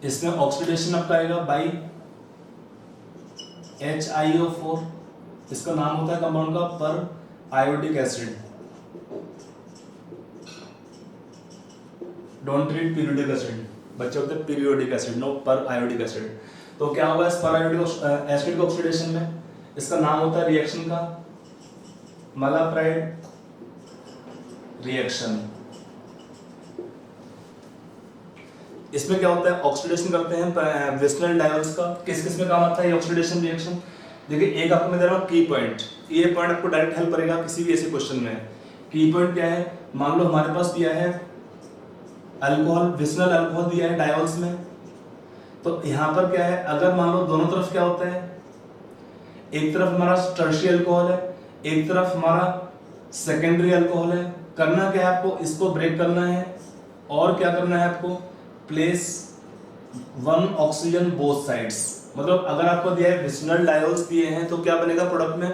इसमें ऑक्सीडेशन आपका आएगा बाई HiO4, इसका नाम होता है कंपाउंड का पर iodic acid. Don't read periodic acid, बच्चे होते हैं पीरियोडिक एसिड, नो पर आयोडिक एसिड। तो क्या होगा इस पर आयोडिक एसिड के ऑक्सीडेशन में, इसका नाम होता है रिएक्शन का malapride रिएक्शन। इसमें क्या होता है, ऑक्सीडेशन करते हैं विस्नल डायोल्स का। किस किस में काम आता है ये ऑक्सीडेशन रिएक्शन? देखिए एक आपको मैं दे रहा हूँ की पॉइंट, ये पॉइंट आपको डायरेक्ट हेल्प करेगा किसी भी ऐसे क्वेश्चन में। की पॉइंट क्या है, मान लो हमारे पास दिया है अल्कोहल, विस्नल अल्कोहल दिया है डायोल्स में, तो यहाँ पर क्या है, अगर मान लो दोनों तरफ क्या होता है, एक तरफ हमारा टर्शियरी अल्कोहल है, एक तरफ हमारा सेकेंडरी अल्कोहल है, करना क्या है आपको, इसको ब्रेक करना है और क्या करना है आपको, place one oxygen both sides. मतलब अगर आपको दिया है विस्नल डायोल्स दिए हैं तो क्या बनेगा प्रोडक्ट में,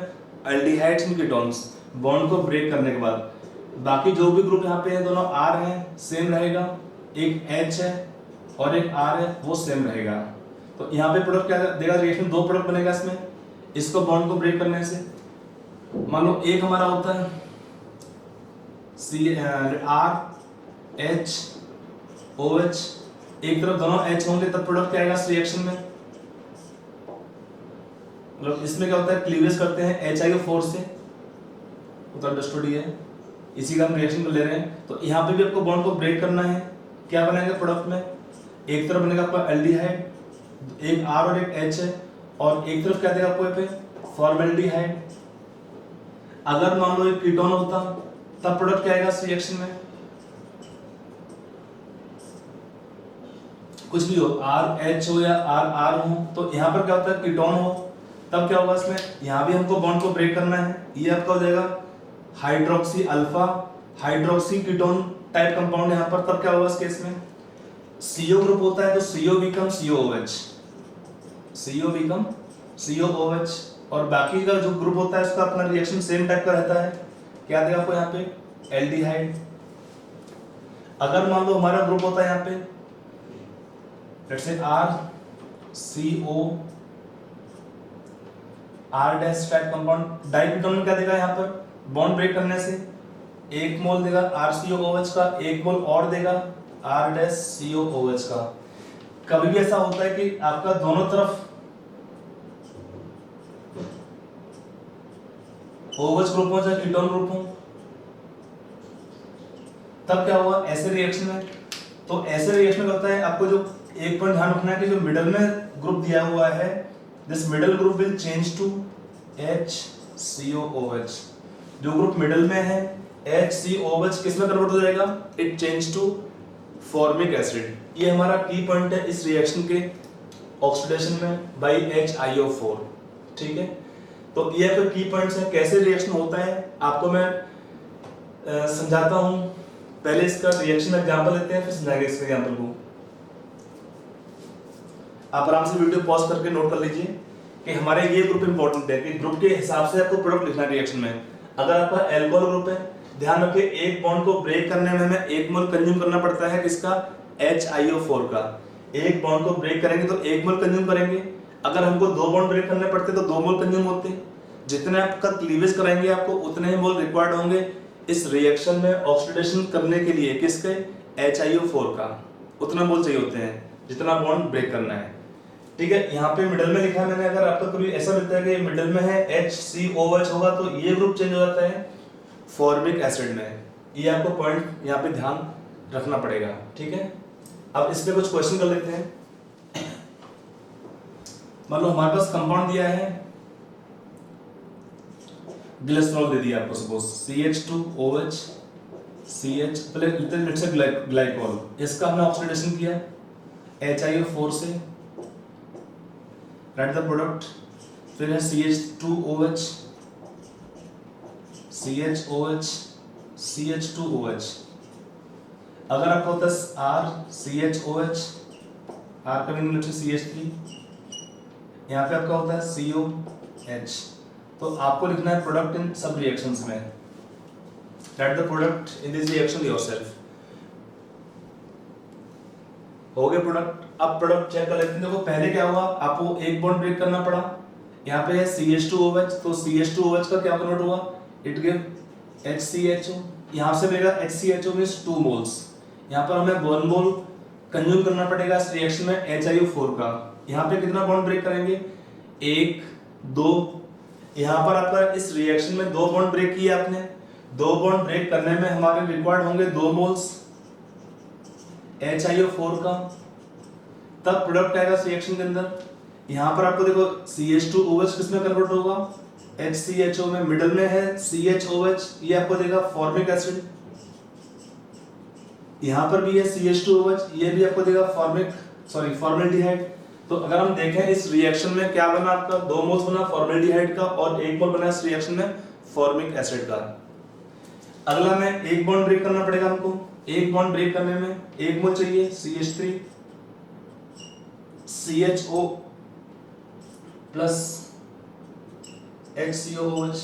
एल्डिहाइड्स एंड कीटोन्स, बॉन्ड को ब्रेक करने के बाद। बाकी जो भी ग्रुप यहाँ पे है दोनों R है सेम रहेगा, एक H है और एक R है वो सेम रहेगा। तो यहाँ पे प्रोडक्ट क्या देगा, रिएक्शन दो प्रोडक्ट बनेगा इसमें, इसको बॉन्ड को ब्रेक करने से। मान लो एक हमारा होता है RHOH, एक तरफ दोनों H होंगे तब प्रोडक्ट क्या आएगा इस रिएक्शन में। मतलब इसमें क्या होता है, क्लीवेज करते हैं HiO4 से, तो अंडरस्टूड ही है, इसी का हम रिएक्शन को ले रहे हैं। तो यहाँ पे भी आपको बॉन्ड को ब्रेक करना है, क्या बनेगा प्रोडक्ट में, एक तरफ बनेगा आपका एल्डिहाइड, एक R और एक H है, और एक तरफ क्या देगा आपको पे फॉर्मेल्डिहाइड। अगर मान लो एक कीटोन होता तब प्रोडक्ट क्या आएगा इस रिएक्शन में, कुछ भी हो, RH हो या RR हो, तो यहाँ पर क्या होता है कीटोन हो तब क्या होगा इसमें, यहाँ भी हमको बॉन्ड को ब्रेक करना है, ये आपका हो जाएगा hydroxy alpha hydroxy ketone type compound यहाँ पर, तब क्या होगा इस केस में, CO ग्रुप होता है तो CO become COOH, CO become COOH, और बाकी का जो ग्रुप होता है उसका अपना रिएक्शन सेम टाइप का रहता है, क्या देगा आपको यहाँ पे एल्डिहाइड। अगर मान लो हमारा ग्रुप होता है यहाँ पे let's say RCO R dash type compound, diketone में क्या देगा यहाँ पर, बॉन्ड ब्रेक करने से एक मोल देगा RCOOH का, एक मोल और देगा R डैश COOH का। कभी भी ऐसा होता है कि आपका दोनों तरफ OH ग्रुप हो चाहे कीटोन ग्रुप हो, तब क्या होगा ऐसे रिएक्शन में। तो ऐसे रिएक्शन में होता है, आपको जो एक पॉइंट ध्यान रखना है कि जो मिडल में ग्रुप दिया हुआ है, this middle group will change to HCOOH। जो ग्रुप मिडल में है HCOOH किस में कन्वर्ट हो जाएगा, it change to formic acid. ये हमारा की पॉइंट है इस रिएक्शन के ऑक्सीडेशन में बाई HiO4, ठीक है। तो ये फिर की पॉइंट्स हैं, कैसे रिएक्शन होता है आपको मैं समझाता हूं। पहले इसका रिएक्शन एग्जांपल लेते हैं, फिर समझाएंगे इस एग्जांपल को। आप आराम से वीडियो पॉज करके नोट कर लीजिए कि हमारे ये ग्रुप इंपॉर्टेंट है, कि ग्रुप के हिसाब से आपको प्रोडक्ट लिखना है रिएक्शन में। अगर आपका एल्कोहल ग्रुप है, ध्यान रखिए एक बॉन्ड को ब्रेक करने में हमें एक मोल कंज्यूम करना पड़ता है, किसका, HiO4 का। एक बॉन्ड को ब्रेक करेंगे तो एक मोल कंज्यूम करेंगे, अगर हमको दो बॉन्ड ब्रेक करने पड़ते तो दो मोल कंज्यूम होते। जितने आपका क्लीवेज कराएंगे आपको उतने ही मोल रिक्वायर्ड होंगे इस रिएक्शन में ऑक्सीडेशन करने के लिए, किसके, HiO4 का, उतना मोल चाहिए होते हैं जितना बॉन्ड ब्रेक करना है, ठीक है। यहाँ पे मिडल में लिखा है मैंने, अगर आपको कभी ऐसा मिलता है कि मिडल में है HCOOH होगा तो ये ग्रुप चेंज हो जाता है फॉर्मिक एसिड में। ये आपको पॉइंट यहाँ पे ध्यान रखना पड़ेगा, ठीक है। अब इस पे कुछ क्वेश्चन कर लेते हैं। मान लो हमारे पास कंपाउंड दिया है, ग्लिसरॉल दे दिया आपको, सपोज CH2OH CH, पहले लेट्स से ग्लाइकोल, इसका हमने ऑक्सीडेशन किया HiO4 से, राइट द प्रोडक्ट। फिर है CH2OH CHOH CH2OH। अगर आपको होता है RCHOH, R का मीनिंग लेट्स से CH3, यहाँ पे आपका होता है COH, तो आपको लिखना है प्रोडक्ट इन सब रिएक्शंस में, right the product in this reaction yourself. हो गए प्रोडक्ट। अब प्रोडक्ट चेक कर लेते हैं। देखो पहले क्या हुआ, आपको एक बॉन्ड ब्रेक करना पड़ा। यहाँ पे है CH2OH, तो CH2OH का क्या कन्वर्ट हुआ, इट गिव HCHO। यहाँ से मिलेगा HCHO मींस 2 मोल्स। यहाँ पर हमें 1 मोल कंज्यूम करना पड़ेगा इस रिएक्शन में HiO4 का। यहाँ पे कितना बॉन्ड ब्रेक करेंगे, 1 2। यहाँ पर आपका इस रिएक्शन में 2 बॉन्ड ब्रेक किए आपने। 2 बॉन्ड ब्रेक करने में हमारे रिक्वायर्ड होंगे 2 मोल्स HiO4 का, तब प्रोडक्ट आएगा इस रिएक्शन के अंदर। यहाँ पर आपको देखो CH2OH किस में कन्वर्ट होगा, HCHO में। मिडल में है CHOH, ये आपको देगा फॉर्मिक एसिड। यहाँ पर भी है CH2OH, ये भी आपको देगा फॉर्मल्डिहाइड। तो अगर हम देखें इस रिएक्शन में क्या बना, आपका 2 मोल्स बना फॉर्मल्डिहाइड का और 1 मोल बना इस रिएक्शन में फॉर्मिक एसिड का। अगला में 1 बॉन्ड ब्रेक करना पड़ेगा हमको। 1 बॉन्ड ब्रेक करने में 1 मोल चाहिए CH3 CHO plus HCOOH.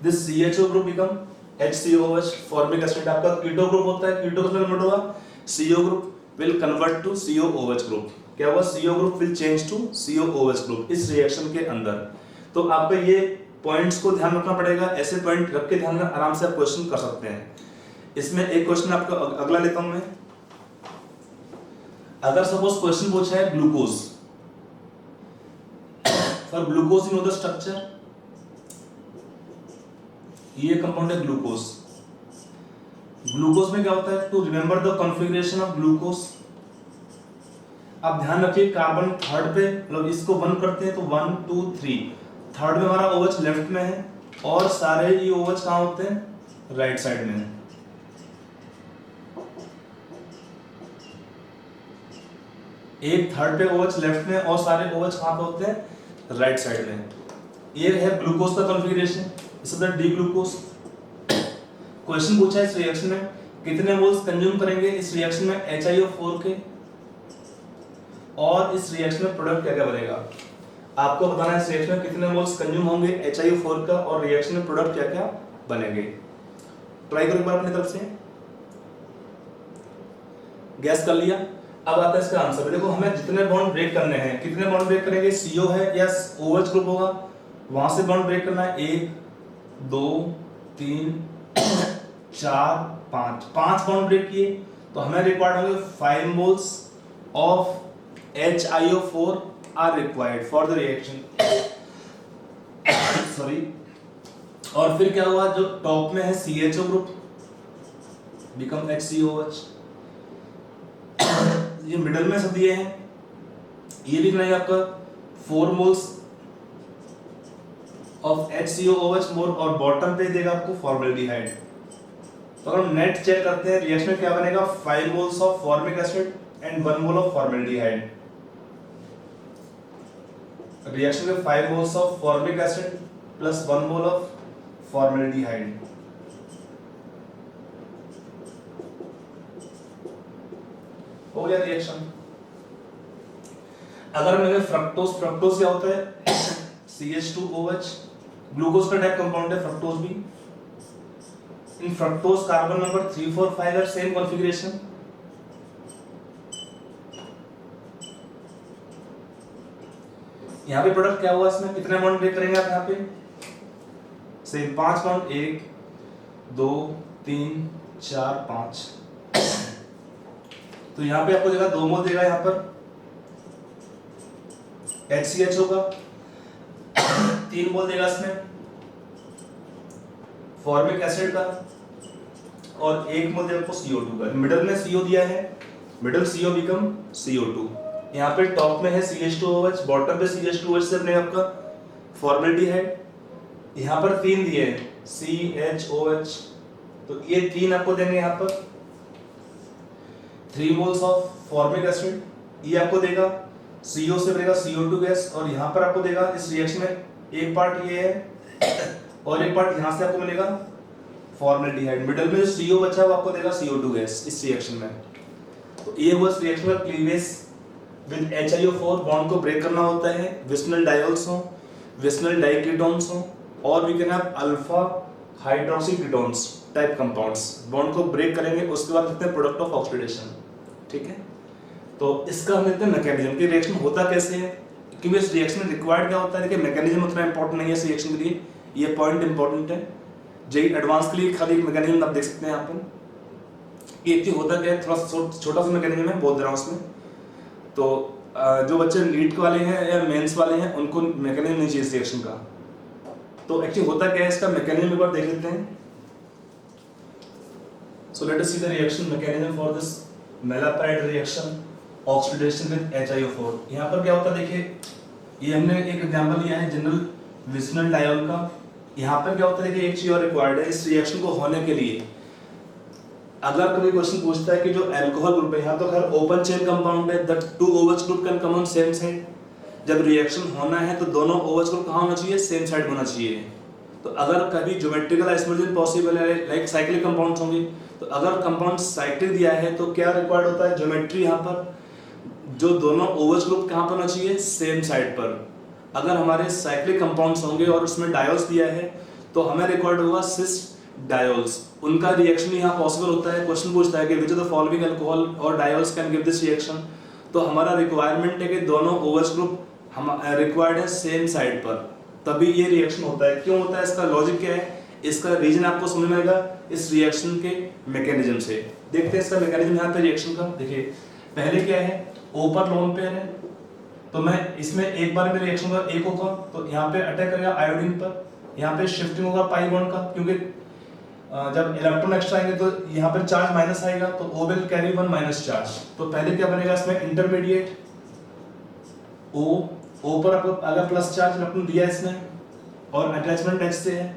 This CHO group become HCOOH formic acid। आपका कीटो ग्रुप होता है, कीटो किसमें कन्वर्ट होगा, CO group will convert to COOH group. क्या हुआ, CO group will change to COOH group इस रिएक्शन के अंदर। तो आपको ये पॉइंट्स को ध्यान रखना पड़ेगा। ऐसे पॉइंट रख के ध्यान में आराम से आप क्वेश्चन कर सकते हैं। इसमें एक क्वेश्चन आपका अगला लेता हूं मैं। अगर सपोज क्वेश्चन पूछा है glucose, for glucose you know the structure, ये कंपाउंड है ग्लूकोज। ग्लूकोज में क्या होता है, to remember the configuration of glucose. आप ध्यान रखिए कार्बन थर्ड पे, मतलब इसको 1 करते हैं तो 1 2 3, थर्ड में हमारा OH लेफ्ट में है और सारे ये OH कहाँ होते हैं, राइट साइड में। एक थर्ड पे OH लेफ्ट में और सारे OH कहाँ पे होते हैं, राइट साइड में। ये है ग्लूकोज का कॉन्फ़िगरेशन, इस द डी ग्लूकोज। क्वेश्चन पूछा है इस रिएक्शन में कितने मोल्स कंज्यूम करेंगे इस रिएक्शन में HiO4 के, और इस रिएक्शन में प्रोडक्ट क्या क्या बनेगा। आपको बताना है इस रिएक्शन में कितने मोल्स कंज्यूम होंगे HiO4 का और रिएक्शन में प्रोडक्ट क्या क्या बनेंगे। ट्राई करो एक बार अपनी तरफ से, गैस कर लिया। अब आता है इसका आंसर। देखो हमें जितने बॉन्ड ब्रेक करने हैं, कितने बॉन्ड ब्रेक करेंगे, CO है या OH ग्रुप होगा, वहां से बॉन्ड ब्रेक करना है 1 2 3 4 5, 5 बॉन्ड ब्रेक किए तो हमें रिक्वायर्ड होंगे 5 moles of HiO4 are required for the reaction. Sorry. और फिर क्या हुआ, जो टॉप में है CHO ग्रुप बिकम HCOH। ये मिडल में सब दिए हैं, ये लिखना है आपका 4 मोल्स ऑफ HCOOH मोर, और बॉटम पे देगा आपको फॉर्मल्डिहाइड। तो अगर हम नेट चेक करते हैं रिएक्शन में क्या बनेगा, 5 moles of formic acid and 1 mole of formaldehyde. Reaction में 5 moles of formic acid plus 1 mole of formaldehyde. हो गया रिएक्शन। अगर मैंने फ्रक्टोज क्या होता है CH2OH, ग्लूकोज का टाइप कंपाउंड है फ्रक्टोज भी। इन फ्रक्टोज कार्बन नंबर 3 4 5 है, सेम कॉन्फ़िगरेशन। यहाँ पे प्रोडक्ट क्या हुआ, इसमें कितने बॉन्ड ब्रेक करेंगे आप यहाँ पे, सेम 5 बॉन्ड, 1 2 3 4 5। तो यहाँ पे आपको देगा 2 मोल देगा यहाँ पर HCHO का, 3 मोल देगा इसमें फॉर्मिक एसिड का, और 1 मोल देगा आपको CO2 का। मिडल में CO दिया है, मिडल CO बिकम CO2। यहाँ पे टॉप में है CH2OH, बॉटम पे CH2OH से बनेगा आपका फॉर्मल्डिहाइड। यहाँ पर 3 दिए हैं CHOH, तो ये 3 आपको देंगे यहाँ पर 3 मोल्स ऑफ फॉर्मिक एसिड, ये आपको देगा CO से बनेगा CO2 गैस, और यहाँ पर आपको देगा इस रिएक्शन में एक पार्ट ये है और एक पार्ट यहाँ से आपको मिलेगा फॉर्मल्डिहाइड। मिडल में जो CO बचा है वो आपको देगा CO2 गैस इस रिएक्शन में। तो ये हुआ इस रिएक्शन का क्लीवेज विद HiO4। बॉन्ड को ब्रेक करना होता है, विस्नल डायोल्स हो, विस्नल डाइकीटोन्स हो, और we can have alpha hydroxy ketones type compounds. Bond को ब्रेक करेंगे, उसके बाद लिखते हैं प्रोडक्ट ऑफ ऑक्सीडेशन। ठीक है। तो इसका हम देखते हैं मैकेनिज्म कि रिएक्शन होता कैसे है, क्योंकि इस रिएक्शन में रिक्वायर्ड क्या होता है। देखिए मैकेनिज्म उतना इंपॉर्टेंट नहीं है इस रिएक्शन के लिए, ये पॉइंट इंपॉर्टेंट है। जेई एडवांस के लिए खाली मैकेनिज्म आप देख सकते हैं यहाँ पर। एक चीज होता क्या है, थोड़ा छोटा सा मैकेनिज्म है, बोल दे रहा हूँ उसमें। तो जो बच्चे नीट वाले हैं या मेंस वाले हैं उनको मैकेनिज्म नहीं चाहिए इस रिएक्शन का। तो एक्चुअली होता क्या है इसका मैकेनिज्म एक बार देख लेते हैं। So let us see the reaction mechanism for this malapite reaction oxidation with HiO4। यहाँ पर क्या होता है देखिए, ये हमने एक एग्जांपल लिया है जनरल विस्नल डायोल का। यहाँ पर क्या होता है देखिए, एक चीज और रिक्वायर्ड है इस रिएक्शन को होने के लिए। अगर कोई क्वेश्चन पूछता है कि जो अल्कोहल ग्रुप है, यहाँ तो खैर ओपन चेन कंपाउंड है, the two OH group can come on same side. जब रिएक्शन होना है तो दोनों OH ग्रुप कहाँ होना चाहिए, सेम साइड होना चाहिए। तो अगर कभी ज्योमेट्रिकल आइसोमरिज्म पॉसिबल है, लाइक साइक्लिक कंपाउंड्स होंगे, तो अगर कंपाउंड साइक्लिक दिया है तो क्या रिक्वायर्ड होता है, ज्योमेट्री यहाँ पर जो दोनों OH ग्रुप कहाँ पर होना चाहिए, सेम साइड पर। अगर हमारे साइक्लिक कंपाउंड्स होंगे और उसमें डायोल्स दिया है तो हमें रिक्वायर्ड होगा सिस डायोल्स। उनका रिएक्शन यहाँ पॉसिबल होता है। क्वेश्चन पूछता है कि which of the following alcohol और diols can give this reaction, तो हमारा रिक्वायरमेंट है कि दोनों OH ग्रुप हम रिक्वायर्ड है सेम साइड पर, तभी ये रिएक्शन होता है। क्यों होता है, इसका लॉजिक क्या है, इसका रीजन आपको समझ में आएगा इस रिएक्शन के मैकेनिज्म से। देखते हैं इसका मैकेनिज्म यहाँ पे रिएक्शन का। देखिए पहले क्या है, O पर लोन पेयर है, तो मैं इसमें एक बार में रिएक्शन होगा एक होगा, तो यहाँ पे अटैक करेगा आयोडीन पर, यहाँ पे शिफ्टिंग होगा पाई बॉन्ड का, क्योंकि जब इलेक्ट्रॉन एक्स्ट्रा आएंगे तो यहाँ पर चार्ज माइनस आएगा, तो O will carry 1 minus charge. तो पहले क्या बनेगा इसमें, इंटरमीडिएट O पर आपको अगर प्लस चार्ज इलेक्ट्रॉन दिया इसमें और अटैचमेंट H से है,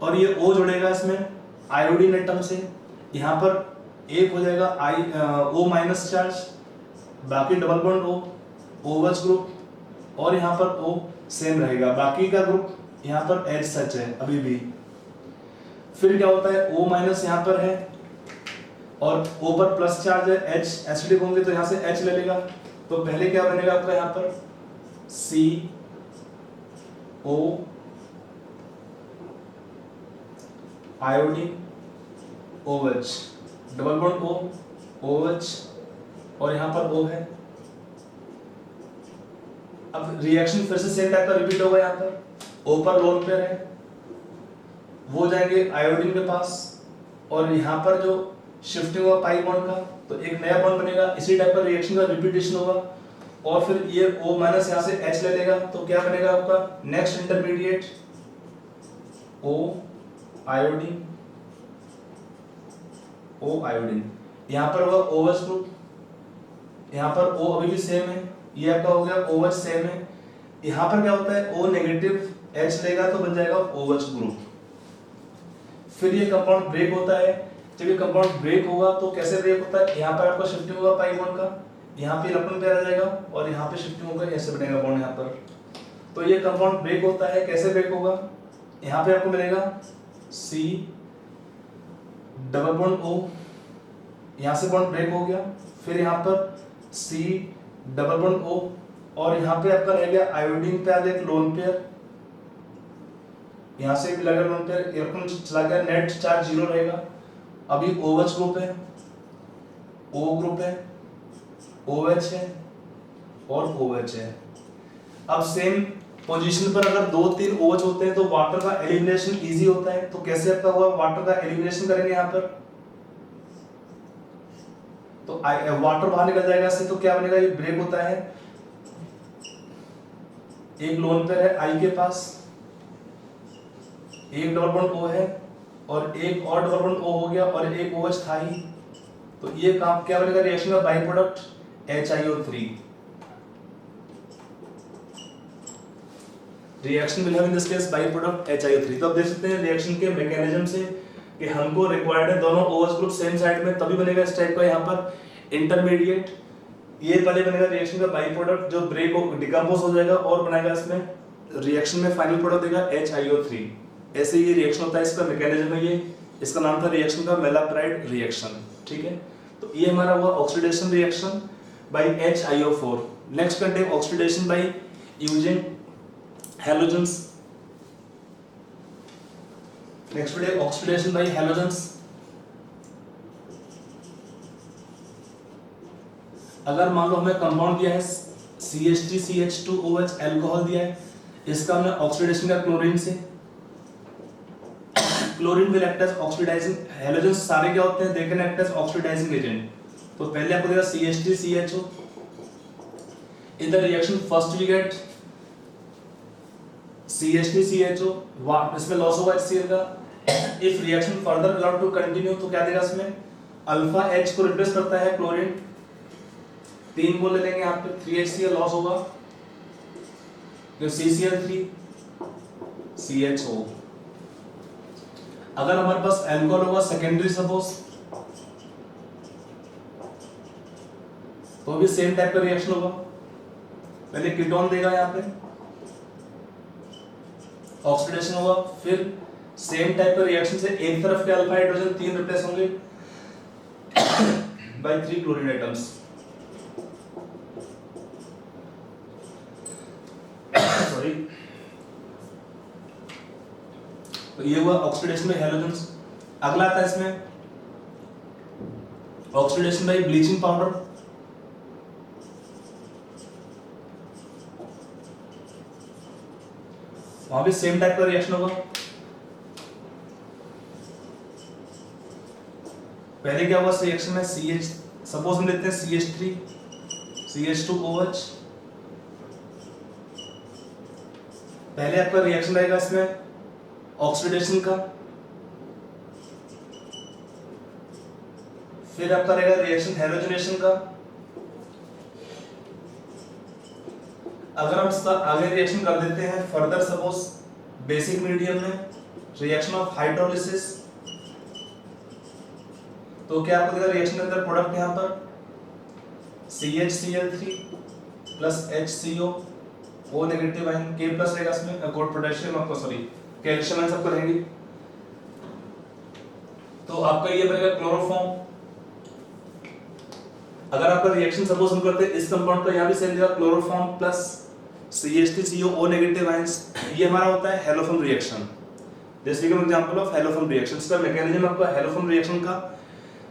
और ये O जुड़ेगा इसमें आयोडीन एटम से, यहाँ पर एक हो जाएगा O माइनस चार्ज, बाकी double bond O OH group, और यहाँ पर O सेम रहेगा, बाकी का ग्रुप यहाँ पर H सच है अभी भी। फिर क्या होता है, O माइनस यहाँ पर है और O पर प्लस चार्ज है, H एसिडिक होंगे तो यहाँ से H ले लेगा, तो पहले क्या बनेगा आपका यहाँ पर CO iodine OH, double bond O OH, और यहाँ पर O है। अब रिएक्शन फिर से सेम टाइप का रिपीट होगा। यहाँ पर O पर लोन पेयर है, वो जाएंगे आयोडीन के पास, और यहाँ पर जो शिफ्टिंग होगा पाई बॉन्ड का, तो एक नया बॉन्ड बनेगा। इसी टाइप का रिएक्शन का रिपीटेशन होगा, और फिर ये O माइनस यहाँ से H ले लेगा, तो क्या बनेगा आपका next intermediate O iodine O iodine, यहाँ पर होगा OH ग्रुप, यहाँ पर O अभी भी सेम है, ये आपका हो गया OH सेम है। यहाँ पर क्या होता है, O नेगेटिव H लेगा तो बन जाएगा OH ग्रुप। फिर ये कंपाउंड ब्रेक होता है। जब ये कंपाउंड ब्रेक होगा तो कैसे ब्रेक होता है, यहाँ पर आपका शिफ्टिंग होगा पाई बॉन्ड का, यहाँ पे इलेक्ट्रॉन पेयर आ जाएगा और यहाँ पे शिफ्टिंग होगा, ऐसे बनेगा बॉन्ड यहाँ पर। तो ये कंपाउंड ब्रेक होता है। कैसे ब्रेक होगा, यहाँ पे आपको मिलेगा C डबल बॉन्ड O, यहाँ से बॉन्ड ब्रेक हो गया, फिर यहाँ पर C डबल बॉन्ड O, और यहाँ पे आपका रह गया आयोडीन पे आ गया एक लोन पेयर, यहाँ से भी लगा लोन पेयर, इलेक्ट्रॉन चला गया, नेट चार्ज 0 रहेगा। अभी OH ग्रुप है, O ग्रुप है, OH है और OH है। अब सेम पोजीशन पर अगर 2-3 OH होते हैं तो वाटर का एलिमिनेशन इजी होता है। तो कैसे आपका हुआ, वाटर का एलिमिनेशन करेंगे यहाँ पर, तो वाटर बाहर निकल जाएगा इससे, तो क्या बनेगा, ये ब्रेक होता है। एक लोन पेयर है I के पास, एक डबल बॉन्ड O है और एक और डबल बॉन्ड O हो गया, और एक OH था ही, तो ये काम क्या बनेगा, रिएक्शन का by product HiO3। Reaction will have in this case by product HiO3। तो आप देख सकते हैं रिएक्शन के मैकेनिज्म से कि हमको रिक्वायर्ड है दोनों OH ग्रुप सेम साइड में, तभी बनेगा इस टाइप का यहाँ पर इंटरमीडिएट। ये पहले बनेगा रिएक्शन का बाई प्रोडक्ट जो ब्रेक हो डिकम्पोज हो जाएगा और बनाएगा इसमें रिएक्शन में फाइनल प्रोडक्ट देगा HiO3। ऐसे ये रिएक्शन होता है, इसका मैकेनिज्म है ये, इसका नाम था रिएक्शन का मेलाप्राइड रिएक्शन। ठीक है, तो ये हमारा हुआ oxidation reaction by HiO4। Next करते हैं oxidation by using halogens. Next है ऑक्सीडेशन बाय हैलोजेंस। अगर मान लो हमें कंपाउंड दिया है CH3CH2OH अल्कोहल दिया है, इसका हमने ऑक्सीडेशन का क्लोरीन से, chlorine will act as oxidising, halogens सारे क्या होते हैं, they can act as oxidising agent. तो पहले आपको देगा CH3CHO, in the reaction first we get CH3CHO, इसमें लॉस होगा HCl का। If reaction further allowed to continue तो क्या देगा इसमें, अल्फा H को रिप्लेस करता है क्लोरीन, 3 बोल लेंगे यहाँ पे, 3HCl लॉस होगा, जो CCl3 CHO। अगर हमारे पास अल्कोहल होगा सेकेंडरी सपोज, तो भी सेम टाइप का रिएक्शन होगा, पहले कीटोन देगा यहाँ पे, ऑक्सीडेशन होगा, फिर सेम टाइप का रिएक्शन से एक तरफ के अल्फा हाइड्रोजन 3 रिप्लेस होंगे बाय 3 क्लोरीन एटम्स। सॉरी, तो ये हुआ ऑक्सीडेशन बाय हैलोजेंस। अगला आता है इसमें ऑक्सीडेशन बाय ब्लीचिंग पाउडर। वहां भी सेम टाइप का रिएक्शन होगा, पहले क्या हुआ रिएक्शन में CH, सपोज हम लेते हैं CH3 CH2OH, पहले आपका रिएक्शन रहेगा इसमें ऑक्सीडेशन का, फिर आपका रहेगा रिएक्शन हैलोजनेशन का। अगर हम इसका आगे रिएक्शन कर देते हैं फर्दर, सपोज बेसिक मीडियम में रिएक्शन ऑफ हाइड्रोलिसिस, तो क्या आपको देगा रिएक्शन के अंदर प्रोडक्ट यहाँ पर CHCl3 plus HCO, O negative ion, K plus रहेगा इसमें, पोटेशियम आपको सॉरी कैल्शियम आयन सबको रहेंगे, तो आपका ये बनेगा क्लोरोफॉर्म। अगर आपका रिएक्शन सपोज हम करते हैं इस कंपाउंड का, यहाँ भी सेम देगा chloroform plus CH3CO O negative ions, ये हमारा होता है haloform reaction. This is an example of haloform reaction. इसका मैकेनिज्म आपका हेलोफॉर्म रिएक्शन का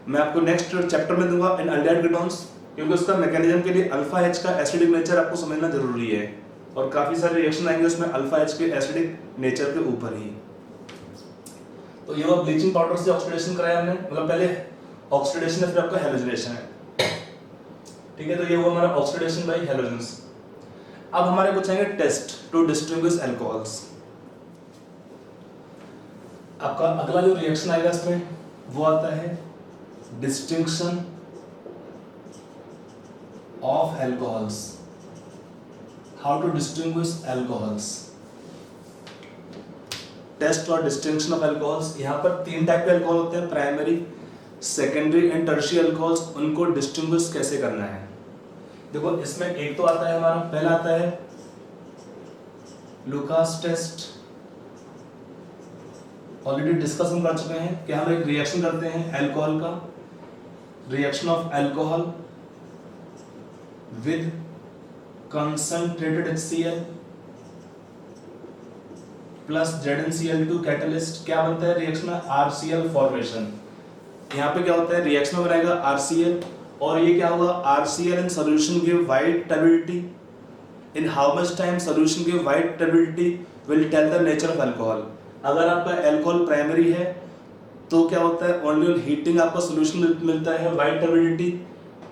मैं आपको नेक्स्ट चैप्टर में दूंगा इन अल्डिहाइड कीटोन्स, क्योंकि उसका मैकेनिज्म के लिए अल्फा H का एसिडिक नेचर आपको समझना जरूरी है, और काफी सारे रिएक्शन आएंगे उसमें अल्फा H के एसिडिक नेचर के ऊपर ही। तो ये वो ब्लीचिंग पाउडर से ऑक्सीडेशन कराया हमने, मतलब पहले ऑक्सीडेशन है फिर आपका हैलोजनेशन है, ठीक है। तो ये वो हमारा ऑक्सीडेशन बाय हैलोजेंस। अब हमारे कुछ आएंगे टेस्ट टू डिस्टिंग्विश अल्कोहल्स। आपका अगला जो रिएक्शन आएगा इसमें वो आता है distinction of alcohols, how to distinguish alcohols. Test और डिस्टिंक्शन ऑफ अल्कोहल्स, यहाँ पर 3 टाइप के अल्कोहल होते हैं, primary, secondary and tertiary alcohols. उनको डिस्टिंग्विश कैसे करना है, देखो इसमें एक तो आता है हमारा, पहला आता है लुकास टेस्ट, ऑलरेडी डिस्कस हम कर चुके हैं कि हम एक रिएक्शन करते हैं अल्कोहल का, reaction of alcohol with concentrated HCl plus ZnCl2 catalyst, क्या बनता है रिएक्शन में RCl फॉर्मेशन। यहाँ पे क्या होता है, रिएक्शन में बनाएगा RCl, और ये क्या होगा, RCl in solution give white turbidity, in how much time solution give white turbidity will tell the nature of alcohol. अगर आपका अल्कोहल प्राइमरी है तो क्या होता है, ओनली ऑन हीटिंग आपको सॉल्यूशन मिलता है वाइट टर्बिडिटी,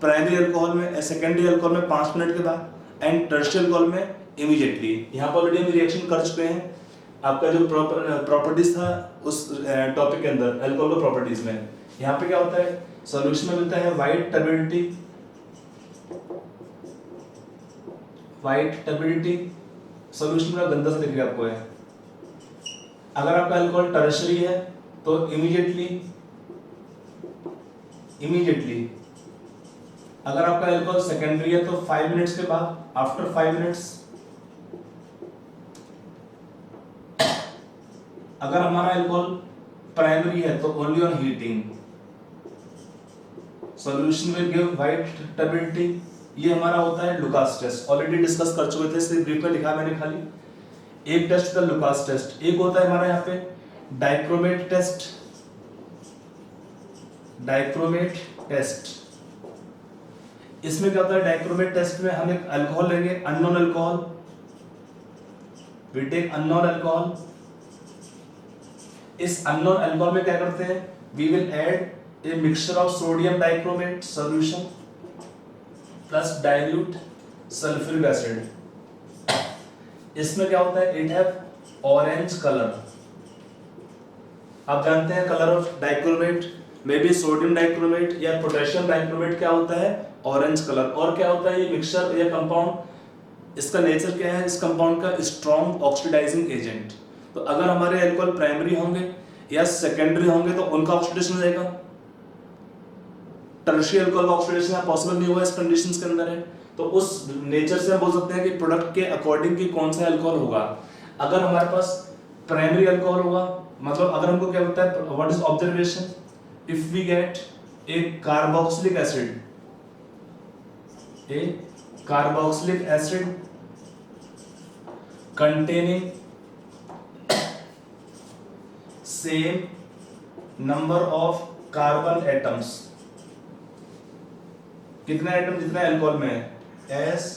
प्राइमरी अल्कोहल में, सेकेंडरी अल्कोहल में 5 मिनट के बाद, एंड टर्शियरी अल्कोहल में इमीडिएटली। यहाँ पर ऑलरेडी हम रिएक्शन कर चुके हैं, आपका जो प्रॉपर्टीज था उस टॉपिक के अंदर अल्कोहल के प्रॉपर्टीज में। यहाँ पे क्या होता है, सॉल्यूशन में मिलता है white turbidity, white turbidity solution में गंदा सा दिख रहा है आपको है। अगर आपका अल्कोहल टर्शियरी है तो इमीडिएटली, अगर आपका अल्कोहल सेकेंडरी है तो 5 मिनट्स के बाद, आफ्टर 5 मिनट्स। अगर हमारा अल्कोहल प्राइमरी है तो only on heating, solution will give white turbidity. ये हमारा होता है लुकास टेस्ट, ऑलरेडी डिस्कस कर चुके थे, सिर्फ ब्रीफ में लिखा मैंने खाली। एक टेस्ट होता है लुकास टेस्ट, एक होता है हमारा यहाँ पे डाइक्रोमेट टेस्ट, डाइक्रोमेट टेस्ट। इसमें क्या होता है, डाइक्रोमेट टेस्ट में हम एक अल्कोहल लेंगे, unknown alcohol, we take unknown alcohol. इस अननोन अल्कोहल में क्या करते हैं, we will add a mixture of sodium dichromate solution plus dilute sulphuric acid. इसमें क्या होता है, इट हैव ऑरेंज कलर। आप जानते हैं colour of dichromate may be sodium dichromate या पोटेशियम डाइक्रोमेट क्या होता है, ऑरेंज कलर। और क्या होता है ये मिक्सचर या कंपाउंड, इसका नेचर क्या है, इस कंपाउंड का स्ट्रॉन्ग ऑक्सीडाइजिंग एजेंट। तो अगर हमारे अल्कोहल प्राइमरी होंगे या सेकेंडरी होंगे तो उनका ऑक्सीडेशन हो जाएगा, टर्शियरी अल्कोहल का ऑक्सीडेशन पॉसिबल नहीं होगा, इस कंडीशंस के अंदर है। तो उस नेचर से हम बोल सकते हैं कि प्रोडक्ट के अकॉर्डिंग कि कौन सा अल्कोहल होगा। अगर हमारे पास प्राइमरी अल्कोहल होगा, मतलब अगर हमको क्या होता है, what is observation, if we get a carboxylic acid, a carboxylic acid containing same number of carbon atoms, कितने एटम जितने अल्कोहल में है, as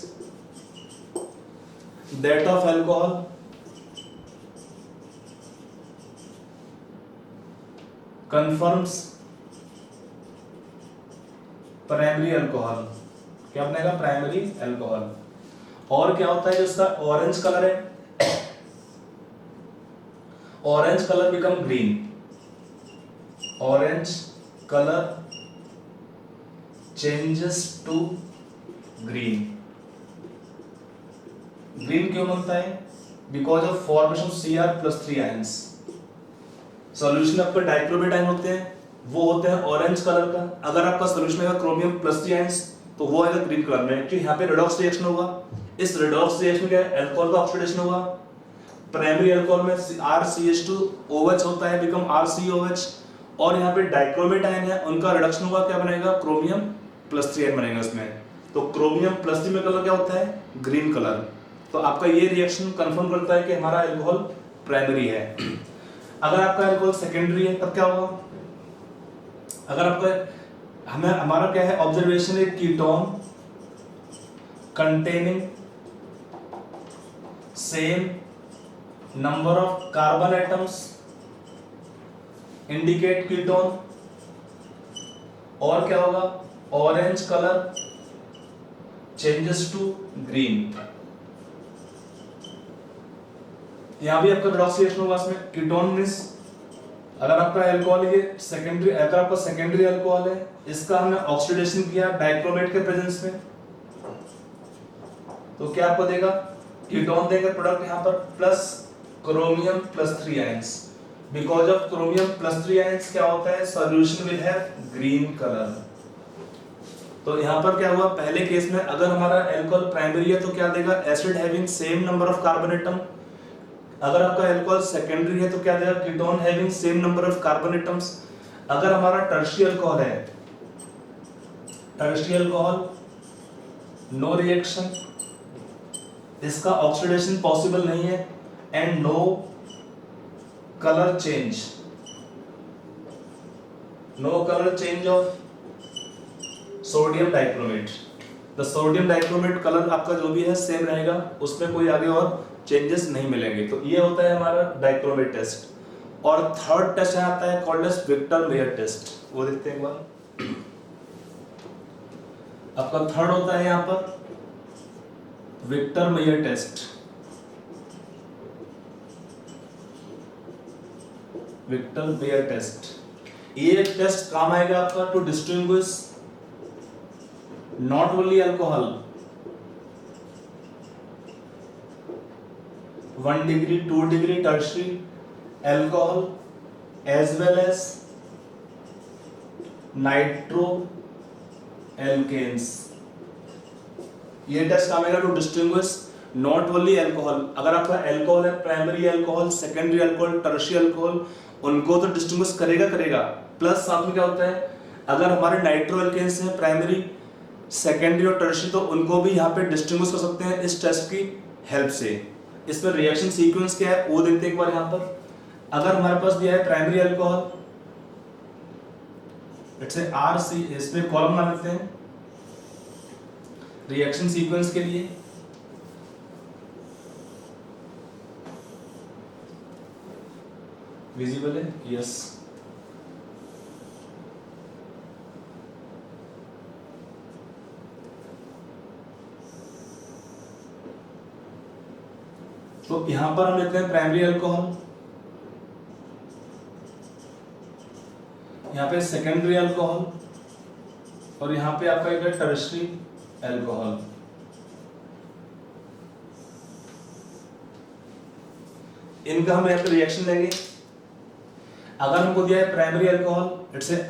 that of alcohol confirms primary alcohol, क्या बनेगा, प्राइमरी अल्कोहल। और क्या होता है जो इसका ऑरेंज कलर है, orange colour become green, orange colour changes to green. Green क्यों बनता है, because of formation Cr+3 ions. Solution आपका डाइक्रोमेट आयन होते हैं, वो होते हैं ऑरेंज कलर का। अगर आपका सॉल्यूशन है क्रोमियम+3 आयंस तो वो आएगा ग्रीन कलर में। एक्चुअली यहाँ पे रिडॉक्स रिएक्शन होगा, इस रिडॉक्स रिएक्शन में क्या है, अल्कोहल का ऑक्सीडेशन होगा। प्राइमरी अल्कोहल में RCH2OH होता है, बिकम RCOH। और यहाँ पे डाइक्रोमेट आयन है, उनका रिडक्शन होगा, क्या बनेगा, क्रोमियम+3 आयन बनेगा इसमें। तो क्रोमियम+3 में कलर क्या होता है, ग्रीन कलर। तो आपका ये रिएक्शन कंफर्म करता है कि हमारा अल्कोहल प्राइमरी है। अगर आपका अल्कोहल सेकेंडरी है तब क्या होगा, अगर आपका हमें हमारा क्या है ऑब्जर्वेशन, एक ketone containing same number of carbon atoms indicate ketone. और क्या होगा, orange colour changes to green. यहां भी आपका रिडॉक्स रिएक्शन होगा, इसमें कीटोन मींस अगर आपका अल्कोहल ये सेकेंडरी, अगर आपका सेकेंडरी अल्कोहल है, इसका हमने ऑक्सीडेशन किया डाइक्रोमेट के प्रेजेंस में, तो क्या आपको देगा, कीटोन देगा प्रोडक्ट यहाँ पर plus chromium ions. Because of chromium ions क्या होता है, solution will have green colour. तो यहाँ पर क्या हुआ, पहले केस में अगर हमारा अल्कोहल प्राइमरी है तो क्या देगा, acid having same number of carbon atom. अगर आपका अल्कोहल सेकेंडरी है तो क्या देगा, ketone having same number of carbon atoms. अगर हमारा टर्शियरी अल्कोहल है, टर्शियरी अल्कोहल नो रिएक्शन, इसका ऑक्सीडेशन पॉसिबल नहीं है, and no colour change, no colour change of sodium dichromate. The sodium dichromate colour आपका जो भी है सेम रहेगा, उसमें कोई आगे और चेंजेस नहीं मिलेंगे। तो ये होता है हमारा डाइक्रोमेट टेस्ट। और थर्ड टेस्ट आता है called as Victor Meyer test, वो देखते हैं एक बार। आपका थर्ड होता है यहाँ पर Victor Meyer test. Victor Meyer test, ये टेस्ट काम आएगा आपका to distinguish not only alcohol 1 degree 2 degree tertiary alcohol as well as nitro alkanes। ये टेस्ट आएगा to distinguish not only alcohol. अगर आपका अल्कोहल है, primary alcohol, secondary alcohol, tertiary alcohol, उनको तो डिस्टिंग्विश करेगा। प्लस साथ में क्या होता है, अगर हमारे नाइट्रो अल्केन्स हैं प्राइमरी, सेकेंडरी और टर्शियरी, तो उनको भी यहाँ पे डिस्टिंग्विश कर सकते हैं इस टेस्ट की हेल्प से। इस पर रिएक्शन सीक्वेंस क्या है वो देखते हैं एक बार। यहाँ पर अगर हमारे पास दिया है प्राइमरी अल्कोहल, इट्स RC, इसमें कॉलम बना लेते हैं रिएक्शन सीक्वेंस के लिए विजिबल है? यस। तो यहां पर हम लेते हैं प्राइमरी अल्कोहल, यहाँ पे सेकेंडरी अल्कोहल, और यहाँ पे आपका एक टर्शरी अल्कोहल। इनका हम यहाँ पे रिएक्शन लेंगे। अगर हमको दिया है primary alcohol, it's a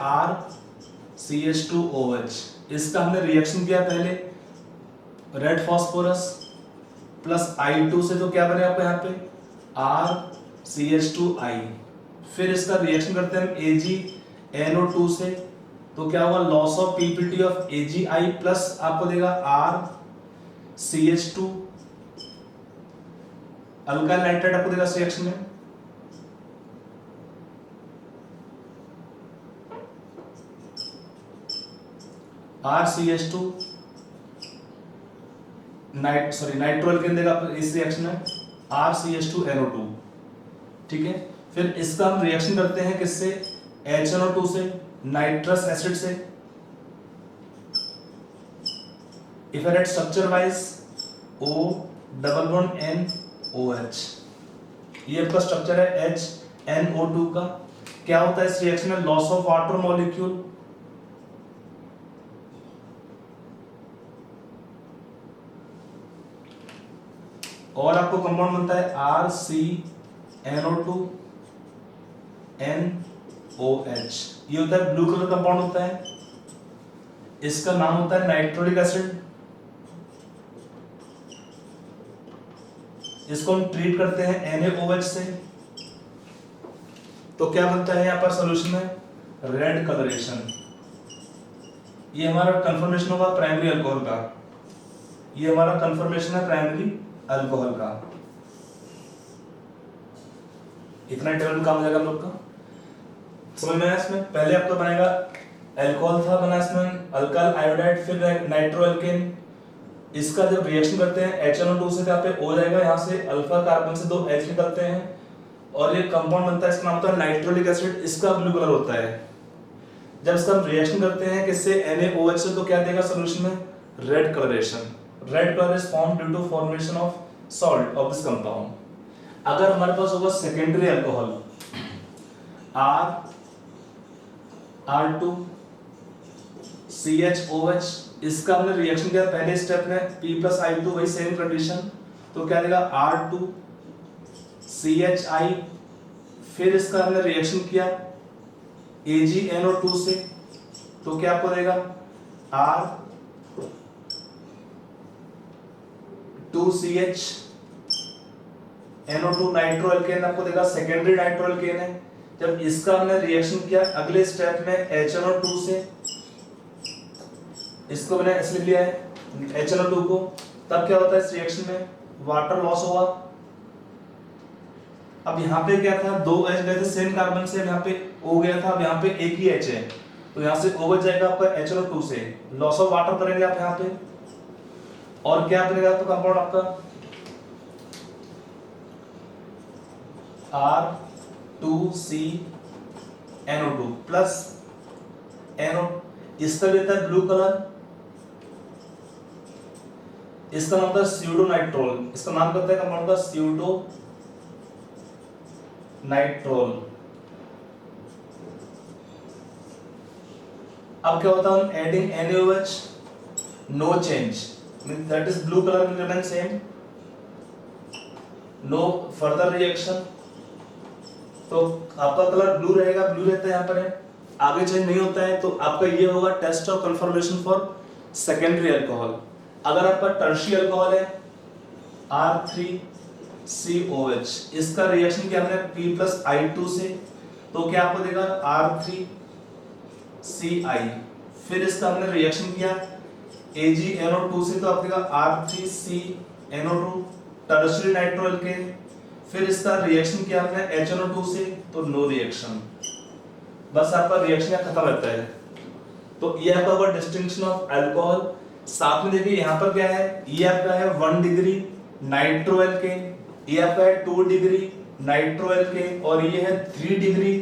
RCH2OH, इसका हमने रिएक्शन किया पहले रेड फास्फोरस प्लस I2 से, तो क्या बने आपको यहाँ पे RCH2I। फिर इसका रिएक्शन करते हैं AgNO2 से, तो क्या होगा loss of PPT of AgI plus आपको देगा RCH2 अल्काइल नाइट्रेट आपको देगा इस रिएक्शन में। RCH2 नाइट्रो अल्केन देगा इस रिएक्शन में RCH2NO2। ठीक है, फिर इसका हम रिएक्शन करते हैं किससे, HNO2 से, नाइट्रस एसिड से। If at structure wise O double bond NOH, ये आपका स्ट्रक्चर है HNO2 का। क्या होता है इस रिएक्शन में, लॉस ऑफ वाटर मॉलिक्यूल, और आपको कंपाउंड बनता है RCNO2NOH। ये होता है ब्लू कलर कंपाउंड होता है, इसका नाम होता है नाइट्रोलिक एसिड। इसको हम ट्रीट करते हैं NaOH से, तो क्या बनता है यहाँ पर सॉल्यूशन में, रेड कलरेशन। ये हमारा कंफर्मेशन होगा प्राइमरी अल्कोहल का, ये हमारा कंफर्मेशन है प्राइमरी अल्कोहल का। इतना टेबल काम हो जाएगा हम लोग का, समझ में आया इसमें। पहले आपका बनेगा अल्कोहल था, बना इसमें अल्काइल आयोडाइड, फिर नाइट्रो अल्केन। इसका जब रिएक्शन करते हैं HNO2 से, यहाँ पे O जाएगा, यहाँ से अल्फा कार्बन से 2 H निकलते हैं, और ये कंपाउंड बनता है, इसका नाम होता है नाइट्रोलिक एसिड। इसका ब्लू कलर होता है। जब इसका हम रिएक्शन करते हैं किससे, NaOH से, तो क्या देगा सोल्यूशन में, red coloration. Red colour is formed due to formation of salt of this compound. अगर हमारे पास होगा सेकेंडरी अल्कोहल R2CHOH, इसका हमने रिएक्शन किया पहले स्टेप में P + I2, वही सेम कंडीशन, तो क्या देगा R2CHI। फिर इसका हमने रिएक्शन किया AgNO2 से, तो क्या आपको देगा R2CHNO2 नाइट्रो अल्केन आपको देगा, सेकेंडरी नाइट्रो अल्केन है। जब इसका हमने रिएक्शन किया अगले स्टेप में HNO2 से, इसको मैंने ऐसे लिया है HNO2 को, तब क्या होता है इस रिएक्शन में, वाटर लॉस होगा। अब यहाँ पे क्या था, 2 H गए थे सेम कार्बन से, यहाँ पे O गया था, अब यहाँ पे एक ही H है, तो यहाँ से O बच जाएगा आपका HNO2 से, लॉस ऑफ वाटर करेंगे आप यहाँ पे, और क्या बनेगा तो कंपाउंड आपका R2CNO2 प्लस NO, इसका देता है ब्लू कलर, इसका नाम होता है स्यूडोनाइट्रोल। इसका नाम करता है कंपाउंड का स्यूडोनाइट्रोल। अब क्या होता है, हम adding NaOH, no change, that is blue colour will remain same, no further reaction, तो आपका कलर ब्लू रहेगा, ब्लू रहता है यहाँ पर है, आगे चेंज नहीं होता है। तो आपका ये होगा test of confirmation for secondary alcohol. अगर आपका टर्शियरी अल्कोहल है R3COH, इसका रिएक्शन किया हमने P + I2 से, तो क्या आपको देगा R3CI। फिर इसका हमने रिएक्शन किया AgNO2 से, तो आपको देगा R3CNO2 टर्शियरी नाइट्रो अल्केन। फिर इसका रिएक्शन किया हमने HNO2 से, तो नो रिएक्शन, बस आपका रिएक्शन खत्म रहता है। तो ये आपका होगा डिस्टिंक्शन ऑफ अल्कोहल साथ में देखिए यहाँ पर क्या है, ये आपका है 1 डिग्री नाइट्रो एल्केन, ये आपका है 2 डिग्री नाइट्रो एल्केन, और ये है 3 डिग्री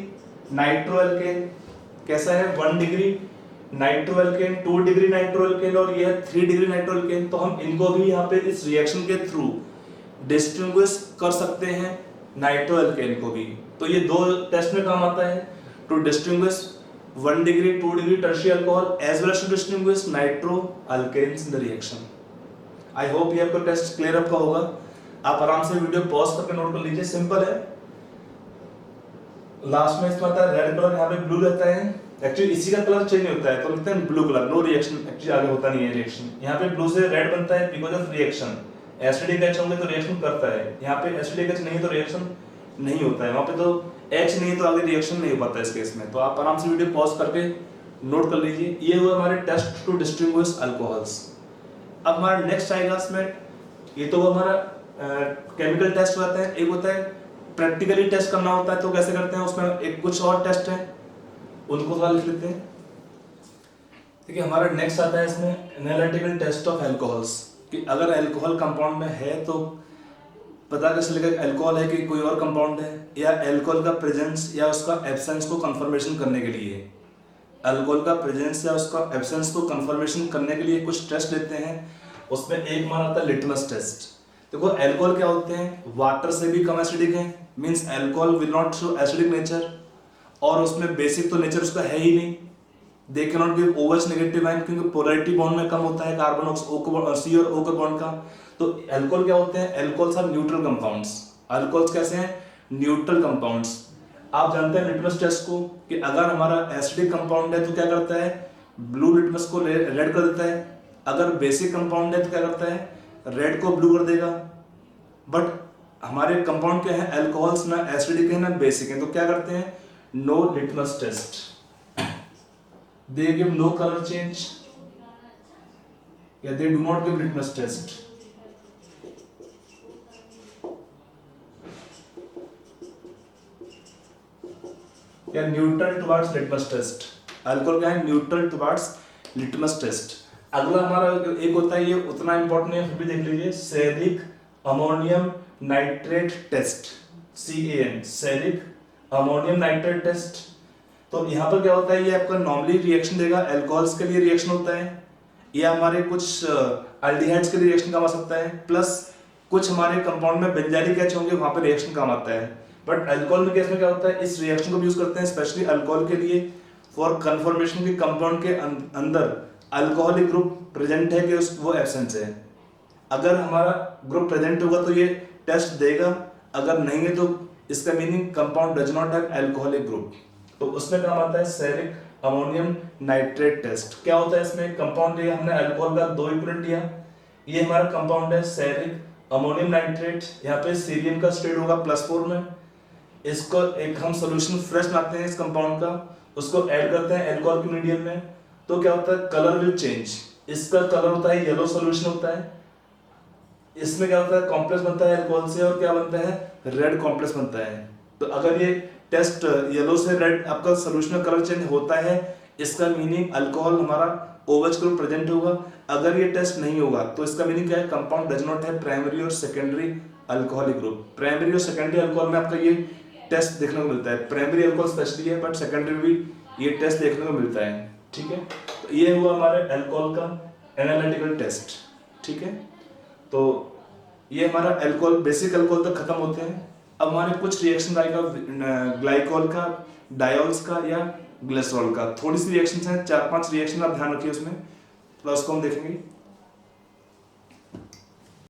नाइट्रो एल्केन। कैसा है, 1 degree nitro alkene, 2 degree nitro alkene, और ये है 3 डिग्री नाइट्रो एल्केन। तो हम इनको भी यहाँ पे इस रिएक्शन के थ्रू डिस्टिंग्विश कर सकते हैं नाइट्रो एल्केन को भी। तो ये दो टेस्ट में काम आता है, to distinguish 1 degree 2 degree tertiary alcohol as well as to distinguish nitro alkanes in the reaction. I hope ये आपका टेस्ट क्लियर आपका होगा। आप आराम से वीडियो पॉज करके नोट कर लीजिए, सिंपल है। लास्ट में इसमें आता है रेड कलर, यहाँ पे ब्लू रहता है। एक्चुअली इसी का कलर चेंज होता है, तो लिखते हैं blue colour, no reaction. Actually आगे होता नहीं है रिएक्शन। यहाँ पे ब्लू से रेड बनता है because of reaction. Acidic H होंगे तो रिएक्शन करता है, यहाँ पे एसिडिक एच नहीं तो रिएक्शन नहीं होता है। वहां पे तो एच नहीं तो आगे रिएक्शन नहीं हो पाता इस केस में। तो आप आराम से वीडियो पॉज करके नोट कर लीजिए। ये हुआ हमारे टेस्ट टू डिस्टिंग्विश अल्कोहल्स। अब हमारा नेक्स्ट आएगा इसमें, ये तो हमारा केमिकल टेस्ट होता है, एक होता है प्रैक्टिकली टेस्ट करना होता है। तो कैसे करते हैं, उसमें एक कुछ और टेस्ट है, उनको थोड़ा लिख लेते हैं। ठीक है, हमारा नेक्स्ट आता है इसमें एनालिटिकल टेस्ट ऑफ अल्कोहल्स, कि अगर अल्कोहल कंपाउंड में है तो पता कैसे लगेगा अल्कोहल है कि कोई और कंपाउंड है, या अल्कोहल का प्रेजेंस या उसका एब्सेंस को कंफर्मेशन करने के लिए, अल्कोहल का प्रेजेंस या उसका एब्सेंस को कंफर्मेशन करने के लिए कुछ टेस्ट लेते हैं। उसमें एक मान आता है लिटमस टेस्ट। देखो अल्कोहल क्या होते हैं, वाटर से भी कम एसिडिक है, means alcohol will not show acidic nature, और उसमें बेसिक तो नेचर उसका है ही नहीं। They can not give OH negative ion, क्योंकि पोलैरिटी बॉन्ड में कम होता है कार्बन C और O का बॉन्ड का। तो अल्कोहल क्या होते हैं, alcohols are neutral compounds. Alcohols कैसे हैं, न्यूट्रल कंपाउंड्स। आप जानते हैं लिटमस टेस्ट को, कि अगर हमारा एसिडिक कंपाउंड है तो क्या करता है, ब्लू लिटमस को रेड कर देता है। अगर बेसिक कंपाउंड है तो क्या करता है, रेड को ब्लू कर देगा। बट हमारे कंपाउंड क्या है, अल्कोहल्स ना एसिडिक है ना बेसिक है, तो क्या करते हैं, no litmus test, they give no colour change, या they do not give litmus test. या neutral towards litmus test. Alcohol क्या है, न्यूट्रल टुवर्ड्स लिटमस टेस्ट। अगला हमारा एक होता है, ये उतना इंपॉर्टेंट है फिर भी देख लीजिए, ceric ammonium nitrate test, CAN, ceric ammonium nitrate test. तो यहाँ पर क्या होता है, ये आपका नॉर्मली रिएक्शन देगा, अल्कोहल्स के लिए रिएक्शन होता है, या हमारे कुछ अल्डिहाइड्स के लिए रिएक्शन काम आ सकता है, प्लस कुछ हमारे कंपाउंड में बेंजाइलिक एच होंगे वहां पर रिएक्शन काम आता है। बट अल्कोहल में केस में क्या होता है, इस रिएक्शन को यूज करते हैं स्पेशली अल्कोहल के लिए, फॉर कंफर्मेशन की कंपाउंड के अंदर अल्कोहलिक ग्रुप प्रेजेंट है कि वो एब्सेंस है। अगर हमारा ग्रुप प्रेजेंट होगा तो ये टेस्ट देगा, अगर नहीं है तो इसका meaning compound does not have alcoholic group. तो उसमें काम आता है सेरिक अमोनियम नाइट्रेट टेस्ट। क्या होता है इसमें, कंपाउंड लिया हमने अल्कोहल का 2 इक्विवेलेंट लिया, ये हमारा कंपाउंड है सेरिक अमोनियम नाइट्रेट, यहाँ पे सीरियम का स्टेट होगा +4 में। इसको एक हम सोल्यूशन फ्रेश बनाते हैं इस कंपाउंड का, उसको ऐड करते हैं अल्कोहल के मीडियम में, तो क्या होता है, कलर विल चेंज। इसका कलर होता है येलो सॉल्यूशन होता है, इसमें क्या होता है, कॉम्प्लेक्स बनता है अल्कोहल से, और क्या बनता है, रेड कॉम्प्लेक्स बनता है। तो अगर ये टेस्ट येलो से रेड आपका सॉल्यूशन का कलर चेंज होता है, इसका मीनिंग अल्कोहल हमारा OH ग्रुप प्रेजेंट होगा। अगर ये टेस्ट नहीं होगा तो इसका मीनिंग क्या है, compound does not have primary और सेकेंडरी अल्कोहलिक ग्रुप। प्राइमरी और सेकेंडरी अल्कोहल में आपका ये टेस्ट देखने को मिलता है, प्राइमरी अल्कोहल स्पेशली है, बट सेकेंडरी भी ये टेस्ट देखने को मिलता है। ठीक है, तो ये हुआ हमारे अल्कोहल का एनालिटिकल टेस्ट। ठीक है, तो ये हमारा अल्कोहल, बेसिक अल्कोहल तक खत्म होते हैं। अब हमारे कुछ रिएक्शन आएगा ग्लाइकोल का, डायोल्स का या ग्लिसरॉल का। थोड़ी सी रिएक्शन हैं, 4-5 रिएक्शन आप ध्यान रखिए उसमें, तो उसको हम देखेंगे।